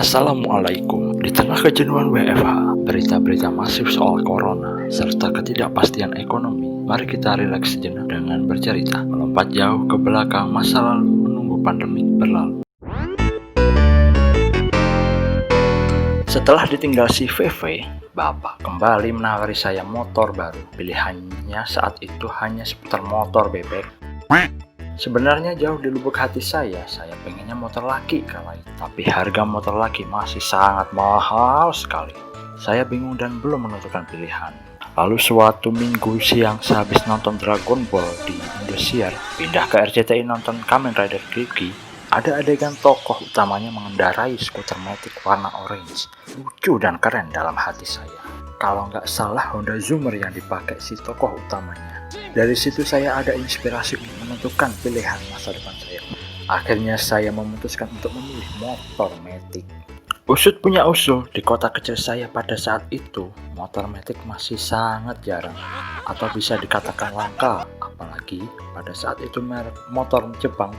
Assalamualaikum. Di tengah kejenuhan WFH, berita-berita masif soal corona, serta ketidakpastian ekonomi, mari kita rileks sejenak dengan bercerita, melompat jauh ke belakang masa lalu menunggu pandemi berlalu. Setelah ditinggal si VV, Bapak kembali menawari saya motor baru. Pilihannya saat itu hanya seputar motor bebek. Sebenarnya jauh di lubuk hati saya pengennya motor laki kala itu. Tapi harga motor laki masih sangat mahal sekali. Saya bingung dan belum menentukan pilihan. Lalu suatu minggu siang sehabis nonton Dragon Ball di Indosiar, pindah ke RCTI nonton Kamen Rider Kyuubi. Ada adegan tokoh utamanya mengendarai skuter matic warna orange. Lucu dan keren dalam hati saya. Kalau nggak salah Honda Zoomer yang dipakai si tokoh utamanya. Dari situ saya ada inspirasi untuk menentukan pilihan masa depan saya. Akhirnya saya memutuskan untuk memilih motor matic. Usut punya usul, di kota kecil saya pada saat itu, motor matic masih sangat jarang atau bisa dikatakan langka. Apalagi pada saat itu merek motor Jepang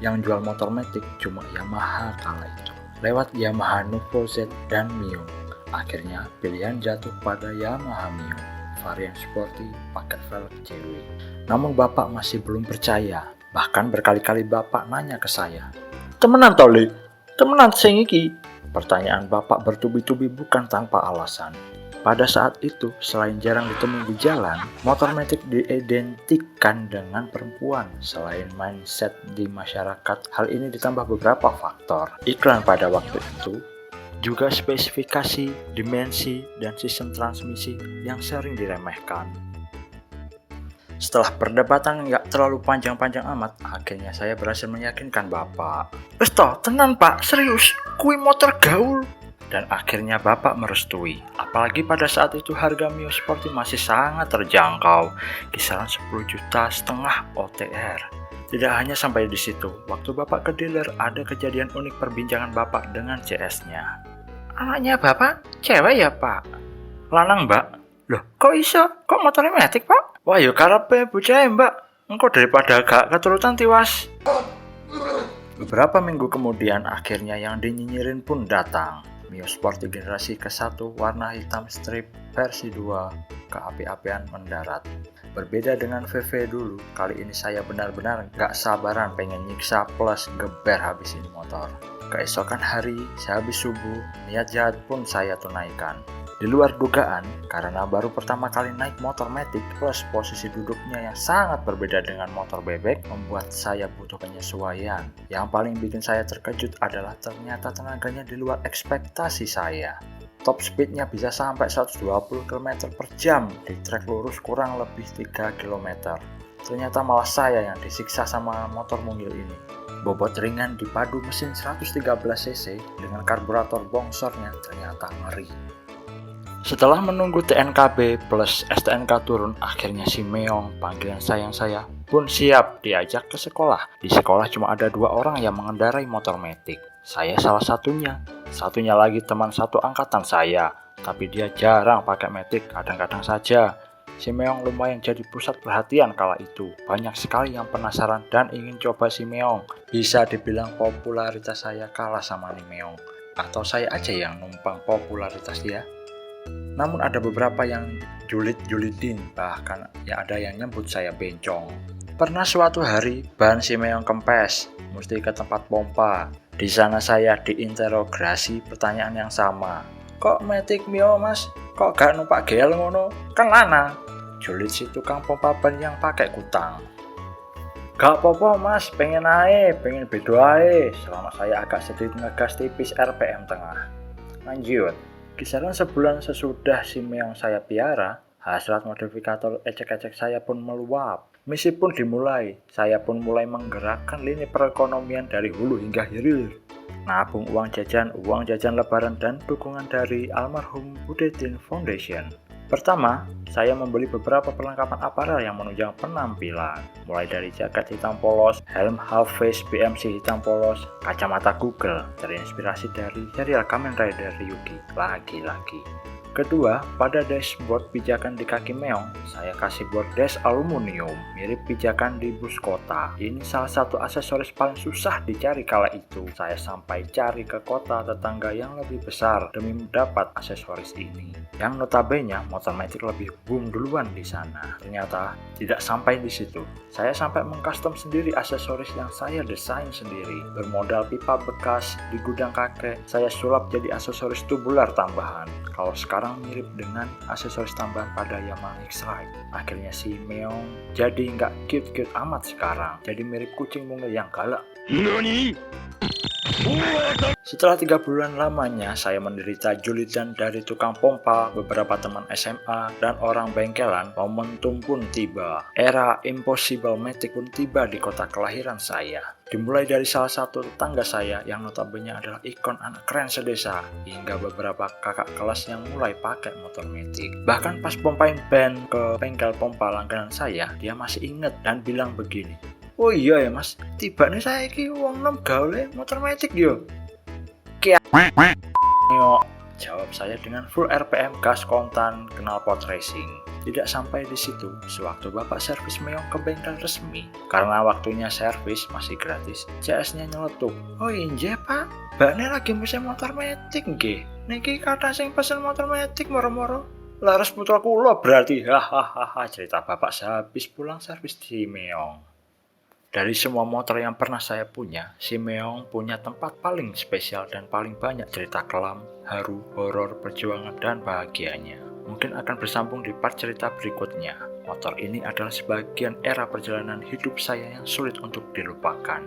yang jual motor matic cuma Yamaha kala itu. Lewat Yamaha Nuvo Z dan Mio. Akhirnya pilihan jatuh pada Yamaha Mio, varian sporty pakai velg cewek. Namun bapak masih belum percaya. Bahkan berkali-kali bapak nanya ke saya, "Temenan tole? Temenan sing iki?" Pertanyaan bapak bertubi-tubi bukan tanpa alasan. Pada saat itu, selain jarang ditemui di jalan, motor matic diidentikan dengan perempuan. Selain mindset di masyarakat, hal ini ditambah beberapa faktor. Iklan pada waktu itu, juga spesifikasi, dimensi, dan sistem transmisi yang sering diremehkan. Setelah perdebatan nggak terlalu panjang-panjang amat, akhirnya saya berhasil meyakinkan bapak. "Wes toh, tenan pak, serius, kui motor gaul." Dan akhirnya bapak merestui. Apalagi pada saat itu harga Mio Sporty masih sangat terjangkau, kisaran 10,5 juta OTR. Tidak hanya sampai di situ, waktu bapak ke dealer ada kejadian unik perbincangan bapak dengan CS-nya. "Anaknya bapak cewek ya pak?" "Lanang mbak." "Loh kok iso? Kok motornya matic pak?" "Wah yo karepe bocah mbak, engko daripada gak keturutan tiwas." Beberapa minggu kemudian akhirnya yang dinyinyirin pun datang. Mio Sporty generasi ke-1 warna hitam strip versi 2 keapi-apian mendarat. Berbeda dengan VV dulu, kali ini saya benar-benar gak sabaran pengen nyiksa plus geber habis ini motor. Keesokan hari, sehabis subuh, niat jahat pun saya tunaikan. Di luar dugaan, karena baru pertama kali naik motor matic plus posisi duduknya yang sangat berbeda dengan motor bebek, membuat saya butuh penyesuaian. Yang paling bikin saya terkejut adalah ternyata tenaganya di luar ekspektasi saya. Top speednya bisa sampai 120 km per jam di trek lurus kurang lebih 3 km. Ternyata malah saya yang disiksa sama motor mungil ini. Bobot ringan dipadu mesin 113 cc dengan karburator bongsornya ternyata ngeri. Setelah menunggu TNKB plus STNK turun, akhirnya si Meong, panggilan sayang saya, pun siap diajak ke sekolah. Di sekolah cuma ada 2 orang yang mengendarai motor matic. Saya salah satunya. Satunya lagi teman satu angkatan saya, tapi dia jarang pakai matic, kadang-kadang saja. Si Meong lumayan jadi pusat perhatian kala itu. Banyak sekali yang penasaran dan ingin coba si Meong. Bisa dibilang popularitas saya kalah sama ni Meong. Atau saya aja yang numpang popularitas dia. Namun ada beberapa yang julid-julidin, bahkan ya ada yang nyebut saya bencong. Pernah suatu hari ban si Meong kempes, mesti ke tempat pompa. Di sana saya diinterogasi pertanyaan yang sama. "Kok matic Mio mas? Kok gak numpak GL ngono? Kan lana." Julid si tukang pompa ban yang pakai kutang. "Gak apa-apa mas, pengen bedo ae." Selama saya agak sedikit ngegas tipis RPM tengah. Lanjut. Kisaran sebulan sesudah si Meong saya piara, hasrat modifikator ecek-ecek saya pun meluap. Misi pun dimulai, saya pun mulai menggerakkan lini perekonomian dari hulu hingga hilir. Nabung uang jajan lebaran dan dukungan dari almarhum Budetin Foundation. Pertama, saya membeli beberapa perlengkapan aparel yang menunjang penampilan, mulai dari jaket hitam polos, helm half face BMC hitam polos, kacamata Google, terinspirasi dari serial Kamen Rider Ryuki, lagi-lagi. Kedua, pada dashboard pijakan di kaki meong, saya kasih bordes aluminium mirip pijakan di bus kota. Ini salah satu aksesoris paling susah dicari kala itu. Saya sampai cari ke kota tetangga yang lebih besar demi mendapat aksesoris ini. Yang notabene motor metik lebih boom duluan di sana. Ternyata tidak sampai di situ. Saya sampai mengcustom sendiri aksesoris yang saya desain sendiri. Bermodal pipa bekas di gudang kakek, saya sulap jadi aksesoris tubular tambahan. Kalau sekarang mirip dengan aksesoris tambahan pada Yamaha X-Ride. Akhirnya si meong jadi nggak cute-cute amat sekarang. Jadi mirip kucing mungil yang galak. NANI? Setelah 3 bulan lamanya, saya menderita julitan dari tukang pompa, beberapa teman SMA, dan orang bengkelan. Momentum pun tiba. Era Impossible Matic pun tiba di kota kelahiran saya. Dimulai dari salah satu tetangga saya yang notabene adalah ikon anak keren sedesa, hingga beberapa kakak kelas yang mulai pakai motor metik. Bahkan pas pompain ban ke bengkel pompa langganan saya, dia masih inget dan bilang begini, "Oh iya ya mas, tiba nih saya iki wong nom gaule motor metik yo." Yo, jawab saya dengan full RPM gas kontan knalpot racing. Tidak sampai di situ, sewaktu bapak servis meong ke bengkel resmi, karena waktunya servis masih gratis, CS-nya nyeletuk. "Oh iya pak, bakne lagi musim motor metik nggih. Niki kata sing pesen motor metik moro-moro. Laras putra kula berarti." Hahaha, cerita bapak sehabis pulang servis di meong. Dari semua motor yang pernah saya punya, si meong punya tempat paling spesial dan paling banyak cerita kelam, haru, horor, perjuangan, dan bahagianya. Mungkin akan bersambung di part cerita berikutnya. Motor ini adalah sebagian era perjalanan hidup saya yang sulit untuk dilupakan.